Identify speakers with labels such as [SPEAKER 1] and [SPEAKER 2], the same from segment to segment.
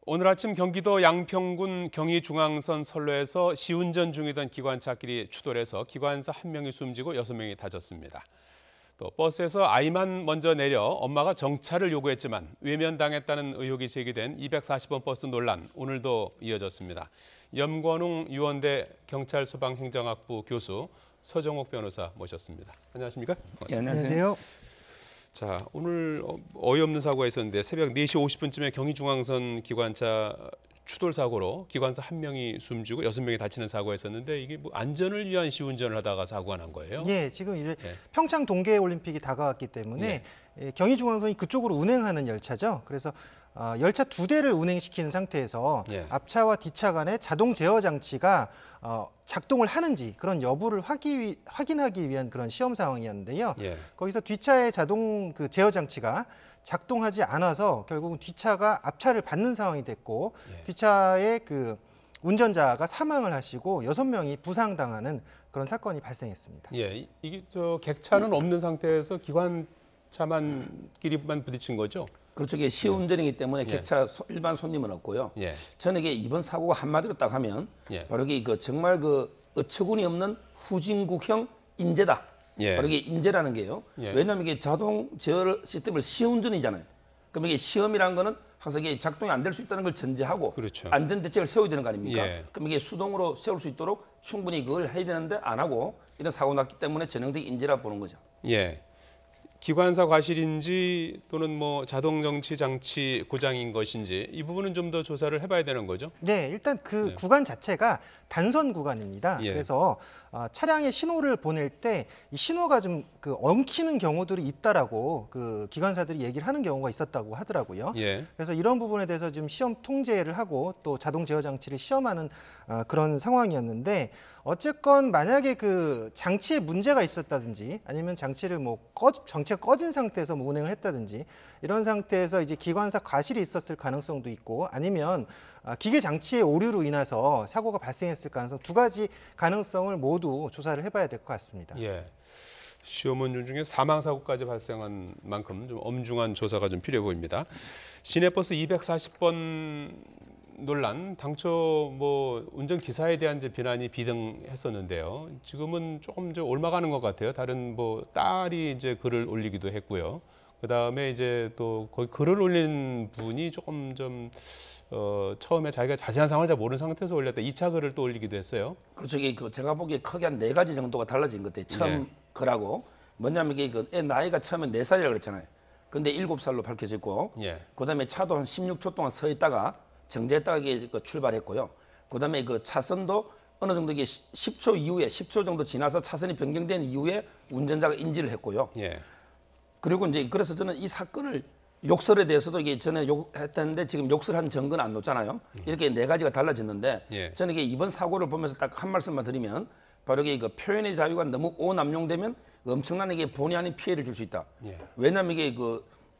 [SPEAKER 1] 오늘 아침 경기도 양평군 경의중앙선 선로에서 시운전 중이던 기관차끼리 추돌해서 기관사 1명이 숨지고 6명이 다쳤습니다. 또 버스에서 아이만 먼저 내려 엄마가 정차를 요구했지만 외면당했다는 의혹이 제기된 240번 버스 논란, 오늘도 이어졌습니다. 염권웅 유원대 경찰소방행정학부 교수 서정옥 변호사 모셨습니다. 안녕하십니까?
[SPEAKER 2] 네, 안녕하세요.
[SPEAKER 1] 자, 오늘 어이없는 사고가 있었는데 새벽 4시 50분쯤에 경의중앙선 기관차 추돌 사고로 기관사 1명이 숨지고 6명이 다치는 사고가 있었는데 이게 뭐 안전을 위한 시운전을 하다가 사고가 난 거예요?
[SPEAKER 2] 예, 지금 이제 평창 동계올림픽이 다가왔기 때문에 경의중앙선이 그쪽으로 운행하는 열차죠. 그래서 열차 2대를 운행시키는 상태에서 앞차와 뒤차 간의 자동 제어 장치가 작동을 하는지 그런 여부를 확인하기 위한 그런 시험 상황이었는데요. 거기서 뒤차의 자동 제어 장치가 작동하지 않아서 결국은 뒤차가 앞차를 받는 상황이 됐고 뒤차의 운전자가 사망을 하시고 6명이 부상당하는 그런 사건이 발생했습니다.
[SPEAKER 1] 예, 이게 객차는 없는 상태에서 기관차만끼리만 부딪힌 거죠?
[SPEAKER 3] 그렇죠. 이게 시운전이기 때문에 객차 일반 손님은 없고요. 저는 이게 이번 사고가 한마디로 딱 하면 바로 이게 정말 어처구니 없는 후진국형 인재다. 바로 이게 인재라는 게요. 왜냐하면 이게 자동 제어 시스템을 시운전이잖아요. 그럼 이게 시험이라는 거는 항상 이게 작동이 안 될 수 있다는 걸 전제하고 안전 대책을 세워야 되는 거 아닙니까? 그럼 이게 수동으로 세울 수 있도록 충분히 그걸 해야 되는데 안 하고 이런 사고 났기 때문에 전형적 인재라 보는 거죠.
[SPEAKER 1] 기관사 과실인지 또는 뭐 자동 정치 장치 고장인 것인지 이 부분은 좀 더 조사를 해봐야 되는 거죠?
[SPEAKER 2] 네, 일단 구간 자체가 단선 구간입니다. 그래서 차량의 신호를 보낼 때 이 신호가 좀 엉키는 경우들이 있다라고 기관사들이 얘기를 하는 경우가 있었다고 하더라고요. 그래서 이런 부분에 대해서 지금 시험 통제를 하고 또 자동 제어 장치를 시험하는 그런 상황이었는데 어쨌건 만약에 장치에 문제가 있었다든지 아니면 장치를 장치가 꺼진 상태에서 운행을 했다든지 이런 상태에서 이제 기관사 과실이 있었을 가능성도 있고 아니면 기계 장치의 오류로 인해서 사고가 발생했을 가능성 두 가지 가능성을 모두 조사를 해봐야 될 것 같습니다.
[SPEAKER 1] 시험원 중에 사망 사고까지 발생한 만큼 좀 엄중한 조사가 좀 필요해 보입니다. 시내버스 240번 논란, 당초 운전 기사에 대한 이제 비난이 비등했었는데요. 지금은 조금 옮아가는 것 같아요. 다른 딸이 이제 글을 올리기도 했고요. 그 다음에 이제 또 거기 글을 올린 분이 조금 처음에 자기가 자세한 상황을 잘 모르는 상태에서 올렸다 2차 글을 또 올리기도 했어요.
[SPEAKER 3] 그렇죠. 이게 저가 보기에 크게 한 4가지 정도가 달라진 것 같아요. 처음 글하고 뭐냐면 이게 애 나이가 처음에 4살이라고 그랬잖아요. 근데 7살로 밝혀졌고 그다음에 차도 한 16초 동안 서 있다가 정지했다가 이게 출발했고요. 그다음에 차선도 어느 정도 이게 10초 정도 지나서 차선이 변경된 이후에 운전자가 인지를 했고요. 그리고 이제 그래서 저는 이 사건을 욕설에 대해서도 이게 전에 욕했다는데 지금 욕설한 증거는 안 놓잖아요. 이렇게 4가지가 달라졌는데 저는 이게 이번 사고를 보면서 딱 한 말씀만 드리면 바로 이게 표현의 자유가 너무 오남용되면 엄청난 이게 본의 아닌 피해를 줄 수 있다. 왜냐하면 이게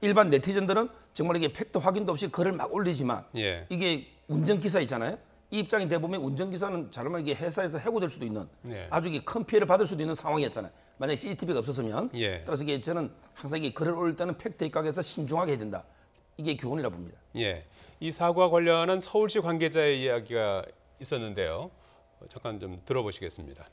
[SPEAKER 3] 일반 네티즌들은 정말 이게 팩트 확인도 없이 글을 막 올리지만 이게 운전기사 있잖아요. 이 입장이 돼보면 운전기사는 잘하면 이게 회사에서 해고될 수도 있는 아주 큰 피해를 받을 수도 있는 상황이었잖아요. 만약에 CCTV가 없었으면 따라서 이게 저는 항상 이게 글을 올릴 때는 팩트에 각해서 신중하게 해야 된다. 이게 교훈이라 봅니다.
[SPEAKER 1] 이 사고와 관련한 서울시 관계자의 이야기가 있었는데요. 잠깐 좀 들어보시겠습니다.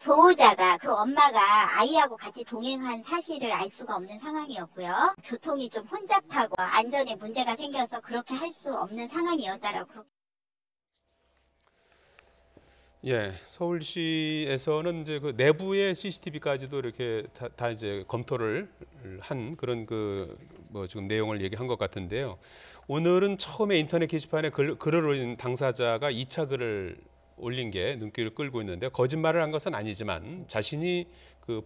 [SPEAKER 4] 보호자가 엄마가 아이하고 같이 동행한 사실을 알 수가 없는 상황이었고요. 교통이 좀 혼잡하고 안전에 문제가 생겨서 그렇게 할 수 없는 상황이었다라고.
[SPEAKER 1] 서울시에서는 이제 내부의 CCTV까지도 이렇게 다 이제 검토를 한 그런 지금 내용을 얘기한 것 같은데요. 오늘은 처음에 인터넷 게시판에 글을 올린 당사자가 2차 글을 올린 게 눈길을 끌고 있는데 거짓말을 한 것은 아니지만 자신이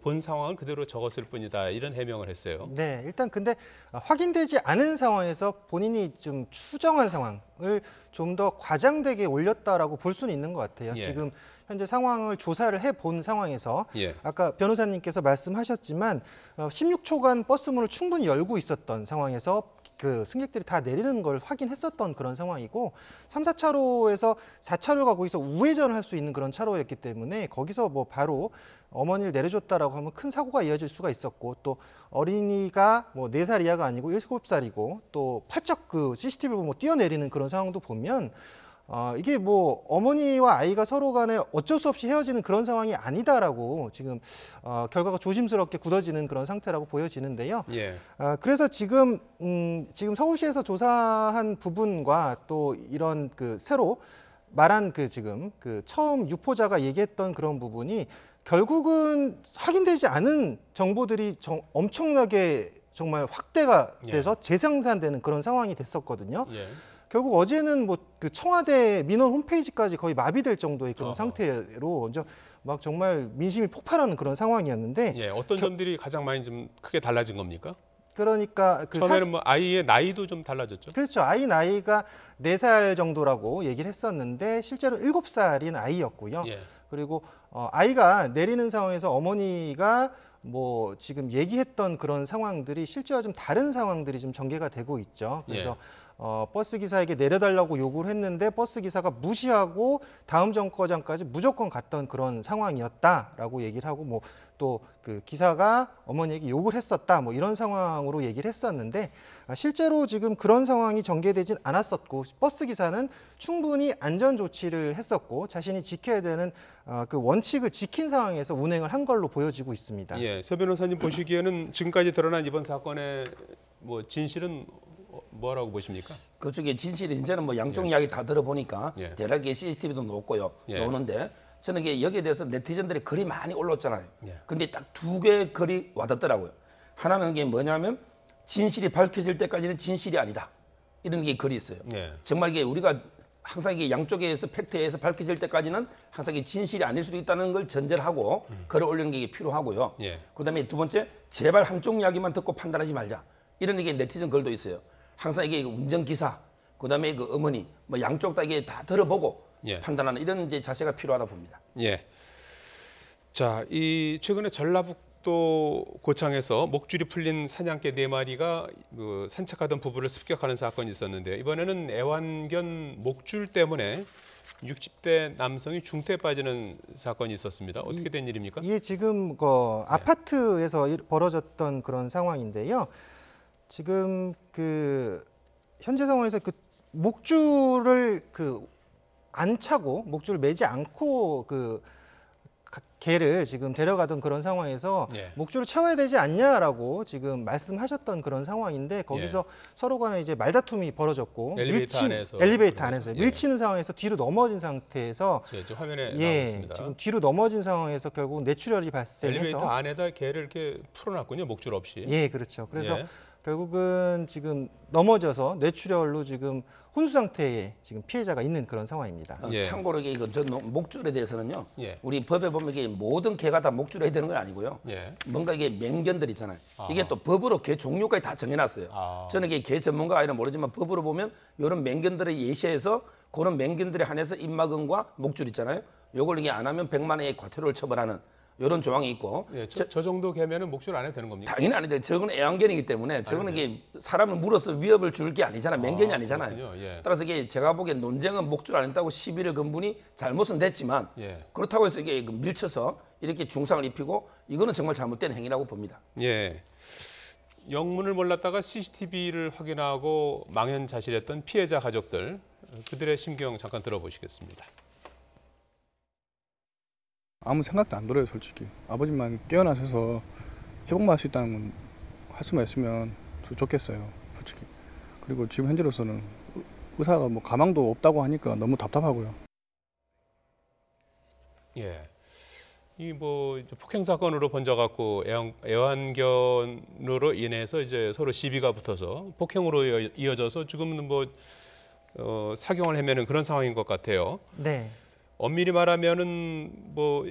[SPEAKER 1] 본 상황을 그대로 적었을 뿐이다 이런 해명을 했어요.
[SPEAKER 2] 네, 일단 근데 확인되지 않은 상황에서 본인이 좀 추정한 상황을 좀 더 과장되게 올렸다라고 볼 수는 있는 것 같아요. 지금 현재 상황을 조사를 해본 상황에서 아까 변호사님께서 말씀하셨지만 16초간 버스문을 충분히 열고 있었던 상황에서 그 승객들이 다 내리는 걸 확인했었던 그런 상황이고 3, 4차로에서 4차로가 거기서 우회전을 할 수 있는 그런 차로였기 때문에 거기서 뭐 바로 어머니를 내려줬다라고 하면 큰 사고가 이어질 수가 있었고 또 어린이가 뭐 4살 이하가 아니고 7살이고 또 펄쩍 그 CCTV를 보고 뛰어내리는 그런 상황도 보면 이게 뭐 어머니와 아이가 서로 간에 어쩔 수 없이 헤어지는 그런 상황이 아니다라고 지금 결과가 조심스럽게 굳어지는 그런 상태라고 보여지는데요.
[SPEAKER 1] 예.
[SPEAKER 2] 그래서 지금 서울시에서 조사한 부분과 또 이런 그 새로 말한 그 지금 그 처음 유포자가 얘기했던 그런 부분이 결국은 확인되지 않은 정보들이 엄청나게 정말 확대가 돼서 재생산되는 그런 상황이 됐었거든요.
[SPEAKER 1] 예.
[SPEAKER 2] 결국 어제는 뭐 그 청와대 민원 홈페이지까지 거의 마비될 정도의 그런 상태로 이제 막 정말 민심이 폭발하는 그런 상황이었는데
[SPEAKER 1] 예. 어떤 점들이 가장 많이 좀 크게 달라진 겁니까?
[SPEAKER 2] 그러니까 그
[SPEAKER 1] 처음에는 뭐 아이의 나이도 좀 달라졌죠.
[SPEAKER 2] 그렇죠. 아이 나이가 4살 정도라고 얘기를 했었는데 실제로 7살인 아이였고요.
[SPEAKER 1] 예.
[SPEAKER 2] 그리고 아이가 내리는 상황에서 어머니가 뭐 지금 얘기했던 그런 상황들이 실제와 좀 다른 상황들이 좀 전개가 되고 있죠. 그래서 버스 기사에게 내려달라고 요구를 했는데 버스 기사가 무시하고 다음 정거장까지 무조건 갔던 그런 상황이었다라고 얘기를 하고 뭐 또 그 기사가 어머니에게 욕을 했었다 뭐 이런 상황으로 얘기를 했었는데 실제로 지금 그런 상황이 전개되진 않았었고 버스 기사는 충분히 안전 조치를 했었고 자신이 지켜야 되는 그 원칙을 지킨 상황에서 운행을 한 걸로 보여지고 있습니다.
[SPEAKER 1] 예, 서 변호사님 보시기에는 지금까지 드러난 이번 사건의 뭐 진실은 뭐라고 보십니까?
[SPEAKER 3] 그쪽에 진실이 이제는 뭐 양쪽 이야기 다 들어보니까
[SPEAKER 1] 예.
[SPEAKER 3] 대략의 CCTV도 놓고요.
[SPEAKER 1] 예.
[SPEAKER 3] 놓는데 저는 이게 여기에 대해서 네티즌들의 글이 많이 올랐잖아요.
[SPEAKER 1] 예.
[SPEAKER 3] 근데 딱 2개의 글이 와닿더라고요. 하나는 게 뭐냐면 진실이 밝혀질 때까지는 진실이 아니다. 이런 게 글이 있어요.
[SPEAKER 1] 예.
[SPEAKER 3] 정말 이게 우리가 항상 이게 양쪽에서 팩트에서 밝혀질 때까지는 항상 이게 진실이 아닐 수도 있다는 걸 전제를 하고 글을 올리는 게 필요하고요.
[SPEAKER 1] 예.
[SPEAKER 3] 그다음에 두 번째 제발 한쪽 이야기만 듣고 판단하지 말자. 이런 이게 네티즌 글도 있어요. 항상 이게 운전기사, 그다음에 그 어머니, 뭐 양쪽 다 이게 다 들어보고
[SPEAKER 1] 예.
[SPEAKER 3] 판단하는 이런 이제 자세가 필요하다 봅니다.
[SPEAKER 1] 예. 자, 이 최근에 전라북도 고창에서 목줄이 풀린 사냥개 4마리가 그 산책하던 부부를 습격하는 사건이 있었는데 이번에는 애완견 목줄 때문에 60대 남성이 중태에 빠지는 사건이 있었습니다. 어떻게 된 일입니까?
[SPEAKER 2] 이게 지금 그 아파트에서 벌어졌던 그런 상황인데요. 지금 그 현재 상황에서 그 목줄을 안 차고 목줄을 매지 않고 그 개를 지금 데려가던 그런 상황에서
[SPEAKER 1] 예.
[SPEAKER 2] 목줄을 채워야 되지 않냐라고 지금 말씀하셨던 그런 상황인데 거기서 서로 간에 이제 말다툼이 벌어졌고 엘리베이터 안에서 밀치는 상황에서 뒤로 넘어진 상태에서
[SPEAKER 1] 저 화면에 나오고 있습니다.
[SPEAKER 2] 지금 뒤로 넘어진 상황에서 결국 뇌출혈이 발생해서
[SPEAKER 1] 엘리베이터 안에다 개를 이렇게 풀어놨군요. 목줄 없이.
[SPEAKER 2] 예, 그렇죠. 그래서 결국은 지금 넘어져서 뇌출혈로 지금 혼수 상태에 지금 피해자가 있는 그런 상황입니다.
[SPEAKER 3] 참고로 이게 저 목줄에 대해서는요.
[SPEAKER 1] 예.
[SPEAKER 3] 우리 법에 보면 이게 모든 개가 다 목줄에 해야 되는 건 아니고요.
[SPEAKER 1] 예.
[SPEAKER 3] 뭔가 이게 맹견들 있잖아요. 이게 또 법으로 개 종류까지 다 정해놨어요. 저는 이게 개 전문가가 아니라 모르지만 법으로 보면 이런 맹견들을 예시해서 그런 맹견들에 한해서 입막음과 목줄 있잖아요. 요걸 이게 안 하면 100만 원의 과태료를 처벌하는 이런 조항이 있고.
[SPEAKER 1] 예, 저 정도 개면은 목줄 안 해도 되는 겁니까?
[SPEAKER 3] 당연히 아닌데 저거는 애완견이기 때문에 저거는 이게 사람을 물어서 위협을 줄 게 아니잖아요. 맹견이 아니잖아요.
[SPEAKER 1] 예.
[SPEAKER 3] 따라서 이게 제가 보기엔 논쟁은 목줄 안 했다고 시비를 건 분이 잘못은 됐지만 그렇다고 해서 이게 밀쳐서 이렇게 중상을 입히고 이거는 정말 잘못된 행위라고 봅니다.
[SPEAKER 1] 예. 영문을 몰랐다가 CCTV를 확인하고 망연자실했던 피해자 가족들 그들의 심경 잠깐 들어보시겠습니다.
[SPEAKER 5] 아무 생각도 안 들어요, 솔직히. 아버지만 깨어나셔서 회복만 할 수 있다는 건 할 수만 있으면 좋겠어요, 솔직히. 그리고 지금 현재로서는 의사가 뭐 가망도 없다고 하니까 너무 답답하고요.
[SPEAKER 1] 예. 이 뭐 폭행 사건으로 번져갖고 애완견으로 인해서 이제 서로 시비가 붙어서 폭행으로 이어져서 지금은 뭐 사경을 헤매는 그런 상황인 것 같아요.
[SPEAKER 2] 네.
[SPEAKER 1] 엄밀히 말하면은 뭐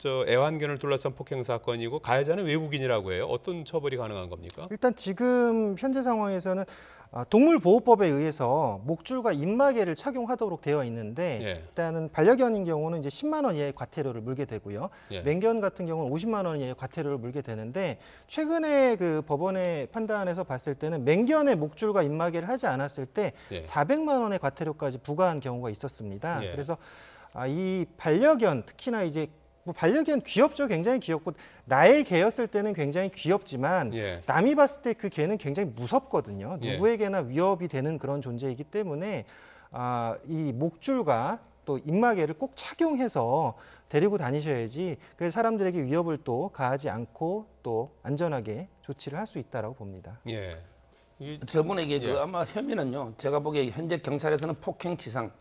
[SPEAKER 1] 저 애완견을 둘러싼 폭행 사건이고 가해자는 외국인이라고 해요. 어떤 처벌이 가능한 겁니까?
[SPEAKER 2] 일단 지금 현재 상황에서는 동물보호법에 의해서 목줄과 입마개를 착용하도록 되어 있는데
[SPEAKER 1] 예.
[SPEAKER 2] 일단은 반려견인 경우는 이제 10만 원 이하의 과태료를 물게 되고요.
[SPEAKER 1] 예.
[SPEAKER 2] 맹견 같은 경우는 50만 원 이하의 과태료를 물게 되는데 최근에 그 법원의 판단에서 봤을 때는 맹견의 목줄과 입마개를 하지 않았을 때
[SPEAKER 1] 예.
[SPEAKER 2] 400만 원의 과태료까지 부과한 경우가 있었습니다.
[SPEAKER 1] 예.
[SPEAKER 2] 그래서 이 반려견 특히나 이제 뭐 반려견 귀엽죠. 굉장히 귀엽고 나의 개였을 때는 굉장히 귀엽지만
[SPEAKER 1] 예.
[SPEAKER 2] 남이 봤을 때 그 개는 굉장히 무섭거든요.
[SPEAKER 1] 예.
[SPEAKER 2] 누구에게나 위협이 되는 그런 존재이기 때문에 이 목줄과 또 입마개를 꼭 착용해서 데리고 다니셔야지 그래서 사람들에게 위협을 또 가하지 않고 또 안전하게 조치를 할 수 있다라고 봅니다.
[SPEAKER 1] 예.
[SPEAKER 3] 저분에 이게
[SPEAKER 1] 예.
[SPEAKER 3] 그 아마 혐의는요. 제가 보기에 현재 경찰에서는 폭행치상.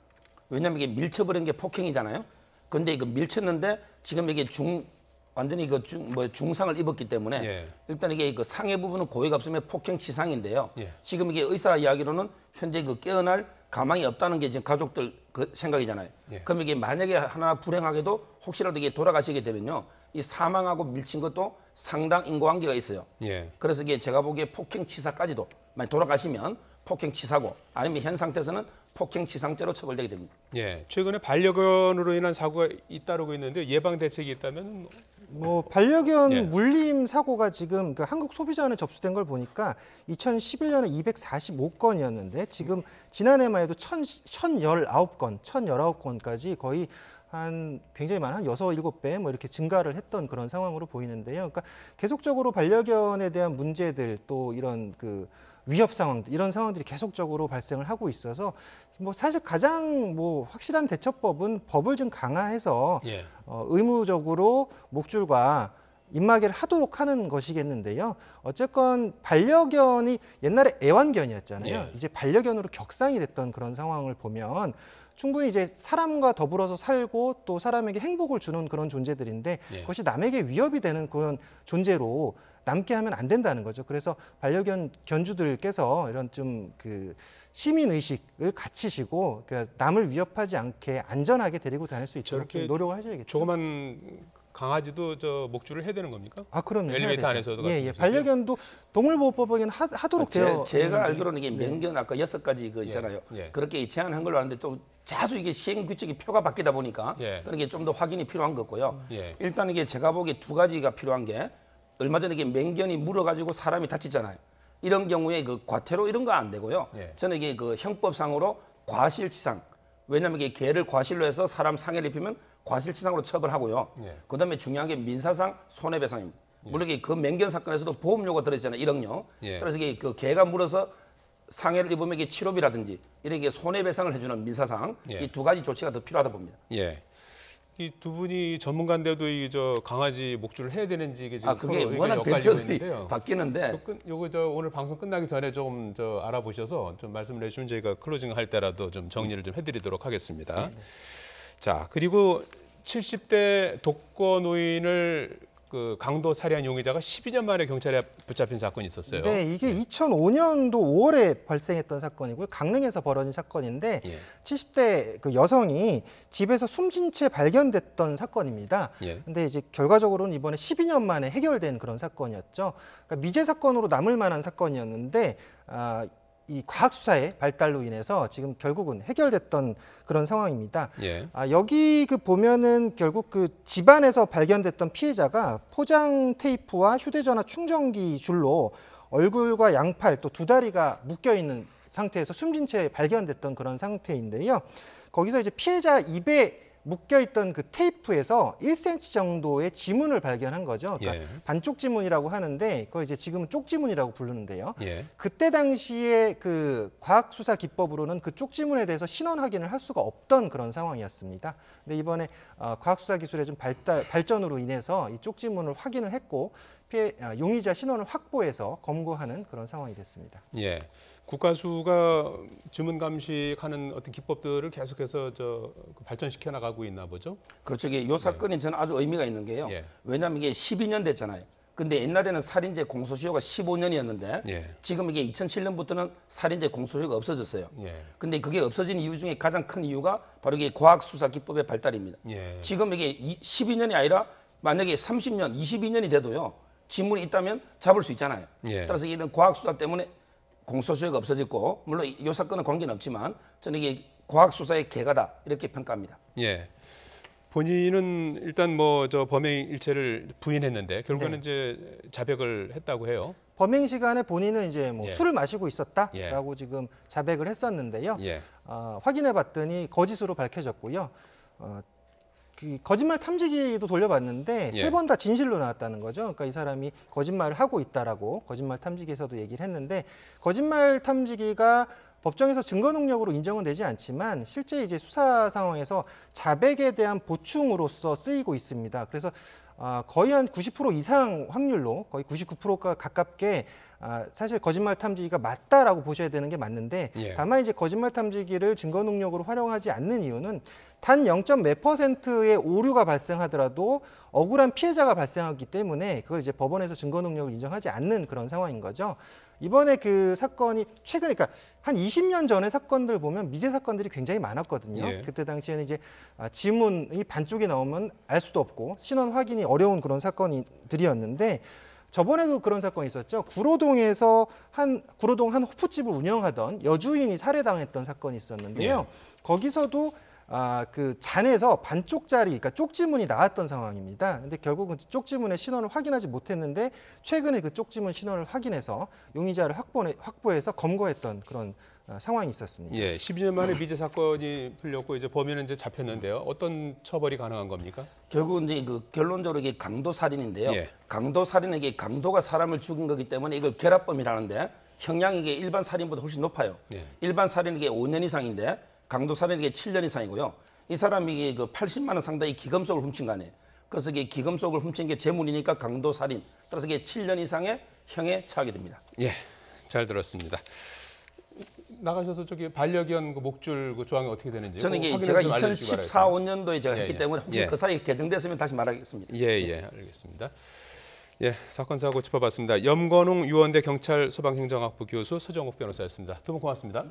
[SPEAKER 3] 왜냐하면 이게 밀쳐버린 게 폭행이잖아요. 그런데 이거 밀쳤는데 지금 이게 완전히 그 중상을 입었기 때문에
[SPEAKER 1] 예.
[SPEAKER 3] 일단 이게 그 상해 부분은 고의가 없으면 폭행치상인데요.
[SPEAKER 1] 예.
[SPEAKER 3] 지금 이게 의사 이야기로는 현재 그 깨어날 가망이 없다는 게 지금 가족들 그 생각이잖아요.
[SPEAKER 1] 예.
[SPEAKER 3] 그럼 이게 만약에 하나 불행하게도 혹시라도 이게 돌아가시게 되면요. 이 사망하고 밀친 것도 상당 인과관계가 있어요.
[SPEAKER 1] 예.
[SPEAKER 3] 그래서 이게 제가 보기에 폭행치사까지도 만약 돌아가시면 폭행치사고 아니면 현 상태에서는 폭행치상죄로 처벌되게 됩니다.
[SPEAKER 1] 예. 최근에 반려견으로 인한 사고가 잇따르고 있는데 예방 대책이 있다면
[SPEAKER 2] 뭐 반려견
[SPEAKER 1] 예.
[SPEAKER 2] 물림 사고가 지금 그 한국 소비자원에 접수된 걸 보니까 2011년에 245건이었는데 지금 지난해만 해도 1019건까지 거의 한 굉장히 많은 한 6, 7배 뭐 이렇게 증가를 했던 그런 상황으로 보이는데요. 그러니까 계속적으로 반려견에 대한 문제들 또 이런 그 위협 상황들 이런 상황들이 계속적으로 발생을 하고 있어서 뭐 사실 가장 뭐 확실한 대처법은 법을 좀 강화해서
[SPEAKER 1] 예.
[SPEAKER 2] 의무적으로 목줄과 입마개를 하도록 하는 것이겠는데요. 어쨌건 반려견이 옛날에 애완견이었잖아요.
[SPEAKER 1] 예.
[SPEAKER 2] 이제 반려견으로 격상이 됐던 그런 상황을 보면 충분히 이제 사람과 더불어서 살고 또 사람에게 행복을 주는 그런 존재들인데
[SPEAKER 1] 예.
[SPEAKER 2] 그것이 남에게 위협이 되는 그런 존재로 남게 하면 안 된다는 거죠. 그래서 반려견 견주들께서 이런 좀 그 시민 의식을 갖추시고 그러니까 남을 위협하지 않게 안전하게 데리고 다닐 수 있도록
[SPEAKER 1] 저렇게
[SPEAKER 2] 좀 노력을 하셔야겠죠.
[SPEAKER 1] 조그만 강아지도 저 목줄을 해야 되는 겁니까?
[SPEAKER 2] 그럼요. 해야
[SPEAKER 1] 엘리베이터
[SPEAKER 2] 되죠.
[SPEAKER 1] 안에서도
[SPEAKER 2] 예,
[SPEAKER 1] 같은
[SPEAKER 2] 예.
[SPEAKER 1] 것이죠?
[SPEAKER 2] 반려견도 동물보호법에는 하도록 되어
[SPEAKER 3] 제가
[SPEAKER 2] 있는데.
[SPEAKER 3] 알기로는 이게 맹견 아까 6가지 그 있잖아요.
[SPEAKER 1] 예.
[SPEAKER 3] 그렇게 제한한 걸로 아는데 또 자주 이게 시행 규칙이 표가 바뀌다 보니까
[SPEAKER 1] 예.
[SPEAKER 3] 그런 게 좀 더 확인이 필요한 거고요.
[SPEAKER 1] 예.
[SPEAKER 3] 일단 이게 제가 보기에 2가지가 필요한 게 얼마 전에 이게 맹견이 물어가지고 사람이 다치잖아요. 이런 경우에 그 과태료 이런 거 안 되고요.
[SPEAKER 1] 예.
[SPEAKER 3] 저는 이게 그 형법상으로 과실치상. 왜냐하면 이게 개를 과실로 해서 사람 상해를 입히면 과실치상으로 처벌하고요.
[SPEAKER 1] 예.
[SPEAKER 3] 그다음에 중요한 게 민사상 손해배상입니다. 물론 이게 그 맹견 사건에서도 보험료가 들어있잖아요. 1억요.
[SPEAKER 1] 예.
[SPEAKER 3] 그래서 이게 그 개가 물어서 상해를 입으면 이게 치료비라든지 이렇게 손해배상을 해주는 민사상
[SPEAKER 1] 예.
[SPEAKER 3] 이 2가지 조치가 더 필요하다 봅니다.
[SPEAKER 1] 예. 이 두 분이 전문가인데도 이 저 강아지 목줄을 해야 되는지 이게 지금
[SPEAKER 3] 그게
[SPEAKER 1] 서로 의견이
[SPEAKER 3] 워낙
[SPEAKER 1] 엇갈리고
[SPEAKER 3] 배표들이
[SPEAKER 1] 있는데요.
[SPEAKER 3] 바뀌는데
[SPEAKER 1] 요거 저 오늘 방송 끝나기 전에 좀 저 알아보셔서 좀 말씀을 해주면 저희가 클로징 할 때라도 좀 정리를 좀 해드리도록 하겠습니다. 자 그리고 70대 독거 노인을 그 강도 살해한 용의자가 12년 만에 경찰에 붙잡힌 사건이 있었어요.
[SPEAKER 2] 네, 이게 2005년도 5월에 발생했던 사건이고요. 강릉에서 벌어진 사건인데
[SPEAKER 1] 예.
[SPEAKER 2] 70대 그 여성이 집에서 숨진 채 발견됐던 사건입니다.
[SPEAKER 1] 예.
[SPEAKER 2] 근데 이제 결과적으로는 이번에 12년 만에 해결된 그런 사건이었죠. 그러니까 미제 사건으로 남을 만한 사건이었는데 이 과학 수사의 발달로 인해서 지금 결국은 해결됐던 그런 상황입니다.
[SPEAKER 1] 예.
[SPEAKER 2] 여기 그 보면은 결국 그 집안에서 발견됐던 피해자가 포장 테이프와 휴대전화 충전기 줄로 얼굴과 양팔 또 두 다리가 묶여 있는 상태에서 숨진 채 발견됐던 그런 상태인데요. 거기서 이제 피해자 입에 묶여있던 그 테이프에서 1cm 정도의 지문을 발견한 거죠. 그러니까
[SPEAKER 1] 예.
[SPEAKER 2] 반쪽 지문이라고 하는데 그걸 이제 지금은 쪽지문이라고 부르는데요.
[SPEAKER 1] 예.
[SPEAKER 2] 그때 당시에 그 과학수사 기법으로는 그 쪽지문에 대해서 신원 확인을 할 수가 없던 그런 상황이었습니다. 근데 이번에 과학수사 기술의 좀 발전으로 인해서 이 쪽지문을 확인을 했고 용의자 신원을 확보해서 검거하는 그런 상황이 됐습니다.
[SPEAKER 1] 예. 국가수가 지문 감식하는 어떤 기법들을 계속해서 발전시켜 나가고 있나 보죠.
[SPEAKER 3] 그렇죠. 이게 요 사건이 저는 아주 의미가 있는 게요.
[SPEAKER 1] 예.
[SPEAKER 3] 왜냐하면 이게 12년 됐잖아요. 근데 옛날에는 살인죄 공소시효가 15년이었는데
[SPEAKER 1] 예.
[SPEAKER 3] 지금 이게 2007년부터는 살인죄 공소시효가 없어졌어요.
[SPEAKER 1] 예.
[SPEAKER 3] 근데 그게 없어진 이유 중에 가장 큰 이유가 바로 이게 과학수사 기법의 발달입니다.
[SPEAKER 1] 예.
[SPEAKER 3] 지금 이게 12년이 아니라 만약에 30년, 22년이 돼도요. 지문이 있다면 잡을 수 있잖아요.
[SPEAKER 1] 예.
[SPEAKER 3] 따라서 이런 과학 수사 때문에 공소시효가 없어졌고 물론 이 사건은 관계는 없지만 저는 이게 과학 수사의 개가다 이렇게 평가합니다.
[SPEAKER 1] 예. 본인은 일단 뭐 저 범행 일체를 부인했는데 결국에는 이제 자백을 했다고 해요.
[SPEAKER 2] 범행 시간에 본인은 이제 뭐
[SPEAKER 1] 예.
[SPEAKER 2] 술을 마시고 있었다라고
[SPEAKER 1] 예.
[SPEAKER 2] 지금 자백을 했었는데요.
[SPEAKER 1] 예.
[SPEAKER 2] 확인해봤더니 거짓으로 밝혀졌고요. 그 거짓말 탐지기도 돌려봤는데
[SPEAKER 1] 예.
[SPEAKER 2] 3번 다 진실로 나왔다는 거죠. 그러니까 이 사람이 거짓말을 하고 있다라고 거짓말 탐지기에서도 얘기를 했는데 거짓말 탐지기가 법정에서 증거 능력으로 인정은 되지 않지만 실제 이제 수사 상황에서 자백에 대한 보충으로서 쓰이고 있습니다. 그래서 거의 한 90% 이상 확률로 거의 99%가 가깝게 사실 거짓말 탐지기가 맞다라고 보셔야 되는 게 맞는데
[SPEAKER 1] 예.
[SPEAKER 2] 다만 이제 거짓말 탐지기를 증거 능력으로 활용하지 않는 이유는 단 0.몇%의 오류가 발생하더라도 억울한 피해자가 발생하기 때문에 그걸 이제 법원에서 증거 능력을 인정하지 않는 그런 상황인 거죠. 이번에 그 사건이 최근 그러니까 한 20년 전의 사건들 보면 미제 사건들이 굉장히 많았거든요.
[SPEAKER 1] 예.
[SPEAKER 2] 그때 당시에는 이제 지문이 반쪽이 나오면 알 수도 없고 신원 확인이 어려운 그런 사건들이었는데 저번에도 그런 사건이 있었죠. 구로동 한 호프집을 운영하던 여주인이 살해당했던 사건이 있었는데요.
[SPEAKER 1] 예.
[SPEAKER 2] 거기서도 그 잔에서 반쪽짜리, 그러니까 쪽지문이 나왔던 상황입니다. 근데 결국은 쪽지문의 신원을 확인하지 못했는데 최근에 그 쪽지문 신원을 확인해서 용의자를 확보해서 검거했던 그런 상황이 있었습니다.
[SPEAKER 1] 예, 12년 만에 미제 사건이 풀렸고 이제 범인은 이제 잡혔는데요. 어떤 처벌이 가능한 겁니까?
[SPEAKER 3] 결국은 이제 그 결론적으로 이게 강도 살인인데요.
[SPEAKER 1] 예.
[SPEAKER 3] 강도 살인에게 강도가 사람을 죽인 거기 때문에 이걸 결합범이라는데 형량이 이게 일반 살인보다 훨씬 높아요.
[SPEAKER 1] 예.
[SPEAKER 3] 일반 살인에게 5년 이상인데 강도 살인에게 7년 이상이고요. 이 사람이 그 80만 원 상당의 기금속을 훔친 거 아니에요. 그래서 이게 기금속을 훔친 게 재물이니까 강도 살인. 따라서 이게 7년 이상의 형에 처하게 됩니다.
[SPEAKER 1] 예, 잘 들었습니다. 나가셔서 저기 반려견 그 목줄 그 조항이 어떻게 되는지
[SPEAKER 3] 저는 이게
[SPEAKER 1] 확인해서
[SPEAKER 3] 제가
[SPEAKER 1] 좀 알려주시기
[SPEAKER 3] 2014,
[SPEAKER 1] 바라겠습니다.
[SPEAKER 3] 5년도에 제가 했기
[SPEAKER 1] 예.
[SPEAKER 3] 때문에 혹시
[SPEAKER 1] 예.
[SPEAKER 3] 그 사이에 개정됐으면 다시 말하겠습니다.
[SPEAKER 1] 예, 알겠습니다. 예, 사건 사고 짚어봤습니다. 염건웅 유원대 경찰 소방행정학부 교수 서정욱 변호사였습니다. 두 분 고맙습니다.